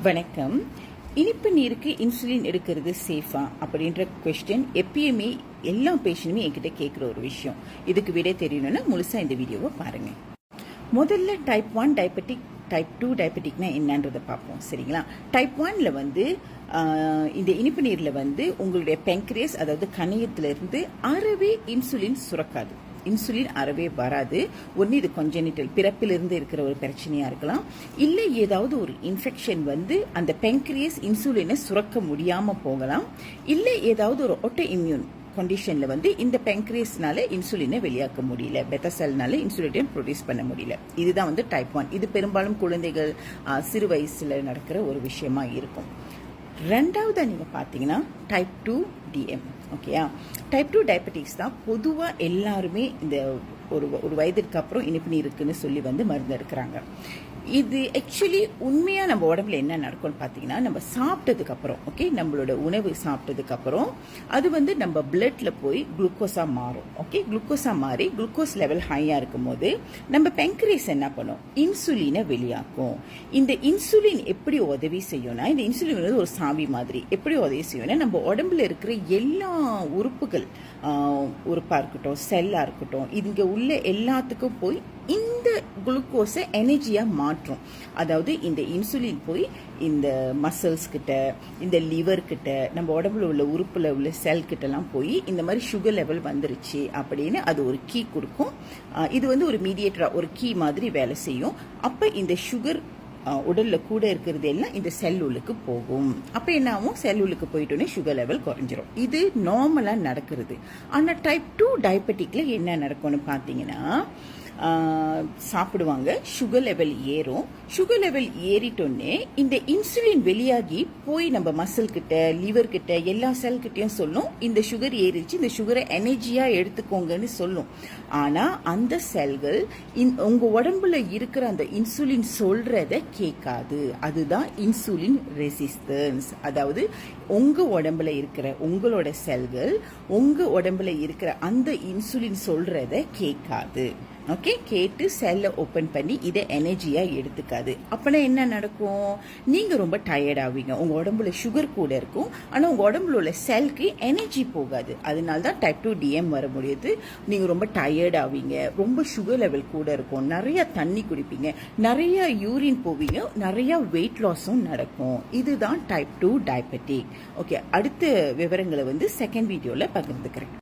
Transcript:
வணக்கம். இனிப்பு நீருக்கு இன்சுலின் எடுக்கிறது சேஃபா அப்படின்ற கொஸ்டின் எப்பயுமே எல்லா பேஷண்ட்டுமே என்கிட்ட கேட்குற ஒரு விஷயம். இதுக்கு விடை தெரியணும்னா முழுசா இந்த வீடியோவை பாருங்க. முதல்ல டைப் 1 டயபெட்டிக், டைப் 2 டயபெட்டிக்னா என்னன்றதை பார்ப்போம். சரிங்களா? டைப் 1ல இந்த இனிப்பு நீரில் உங்களுடைய பென்க்ரியஸ், அதாவது கணையத்திலிருந்து அறவே இன்சுலின் சுரக்காது. இன்சுலின் அறவே வராது. ஒன்று இது கொஞ்சனிட்டல், பிறப்பிலிருந்து இருக்கிற ஒரு பிரச்சனையாக இருக்கலாம். இல்லை ஏதாவது ஒரு இன்ஃபெக்ஷன் அந்த பென்க்ரியஸ் இன்சுலினை சுரக்க முடியாமல் போகலாம். இல்லை ஏதாவது ஒரு ஆட்டோ இம்யூன் கண்டிஷனில் இந்த பென்க்ரியஸ்னால இன்சுலினை வெளியாக்க முடியல, பெட்டா செல்னால இன்சுலினை ப்ரொடியூஸ் பண்ண முடியல. இதுதான் டைப் 1. இது பெரும்பாலும் குழந்தைகள் சிறு வயசில் நடக்கிற ஒரு விஷயமா இருக்கும். ரெண்டாவது நீங்கள் பார்த்தீங்கன்னா டைப் 2 டிஎம். ஓகேயா? டைப் 2 டயபெட்டிக்ஸ் தான் பொதுவாக எல்லாருமே இந்த ஒரு வயதிற்கு அப்புறம் இனிப்பு நீர் இருக்குன்னு சொல்லி மருந்து எடுக்கிறாங்க. இது ஆக்சுவலி உண்மையாக நம்ம உடம்புல என்ன நடக்கும்னு பார்த்தீங்கன்னா, நம்ம சாப்பிட்டதுக்கு அப்புறம், ஓகே, நம்மளோட உணவு சாப்பிட்டதுக்கு அப்புறம் அது நம்ம பிளட்ல போய் குளுக்கோஸாக மாறும். ஓகே, குளுக்கோஸாக மாறி குளுக்கோஸ் லெவல் ஹையாக இருக்கும் போது நம்ம பென்க்ரியஸ் என்ன பண்ணும்? இன்சுலினை வெளியாக்கும். இந்த இன்சுலின் எப்படி உதவி செய்யும்னா, இந்த இன்சுலின் ஒரு சாவி மாதிரி. எப்படி உதவி செய்யும்னா, நம்ம உடம்புல இருக்கிற எல்லா உறுப்புகள், உறுப்பாக இருக்கட்டும், செல்லாக இருக்கட்டும், இங்கே உள்ள எல்லாத்துக்கும் போய் இந்த குளுக்கோஸை எனர்ஜியாக மாற்றும். அதாவது இந்த இன்சுலின் போய் இந்த மசில்ஸ் கிட்ட, இந்த லிவர் கிட்ட, நம்ம உடம்புல உள்ள உறுப்புல உள்ள செல் கிட்டலாம் போய் இந்த மாதிரி சுகர் லெவல் வந்துருச்சு அப்படின்னு அது ஒரு கீ கொடுக்கும். இது ஒரு மீடியேட்டரா, ஒரு கீ மாதிரி வேலை செய்யும். அப்போ இந்த சுகர் உடல்ல கூட இருக்கிறது எல்லாம் இந்த செல் உள்ளுக்கு போகும். அப்ப என்ன ஆகும்? செல் உள்ளுக்கு போயிட்டோன்னே சுகர் லெவல் குறைஞ்சிரும். இது நார்மலா நடக்கிறது. ஆனா டைப் 2 டயபெட்டிக்ல என்ன நடக்கும்னு பாத்தீங்கன்னா, சாப்பிடுவாங்க, சுகர் லெவல் ஏறும். சுகர் லெவல் ஏறிட்டோன்னே இந்த இன்சுலின் வெளியாகி போய் நம்ம மசில் கிட்ட, லிவர் கிட்ட, எல்லா செல் கிட்டையும் சொல்லும் இந்த சுகர் ஏறிச்சு, இந்த சுகரை எனர்ஜியா எடுத்துக்கோங்கன்னு சொல்லும். ஆனா அந்த செல்கள் உங்க உடம்புல இருக்கிற அந்த இன்சுலின் சொல்றத கேட்காது. அதுதான் இன்சுலின் ரெசிஸ்டன்ஸ். அதாவது உங்க உடம்புல இருக்கிற உங்களோட செல்கள் உங்க உடம்புல இருக்கிற அந்த இன்சுலின் சொல்றத கேட்காது. ஓகே, கேட்டு செல்லை ஓப்பன் பண்ணி இதை எனர்ஜியா எடுத்துக்காது. அப்பனா என்ன நடக்கும்? நீங்க ரொம்ப டயர்ட் ஆவீங்க. உங்க உடம்புல சுகர் கூட இருக்கும், ஆனா உங்க உடம்புல உள்ள செல்க்கு எனர்ஜி போகாது. அதனால தான் டைப் 2 டிஎம் வர முடியுது. நீங்க ரொம்ப டயர்ட் ஆவீங்க, ரொம்ப சுகர் லெவல் கூட இருக்கும், நிறைய தண்ணி குடிப்பீங்க, நிறைய யூரின் போவீங்க, நிறைய வெயிட் லாஸும் நடக்கும். இதுதான் டைப் 2 டயபெட்டிக். ஓகே, அடுத்த விவரங்களை செகண்ட் வீடியோல பகிர்ந்துக்கிறேன்.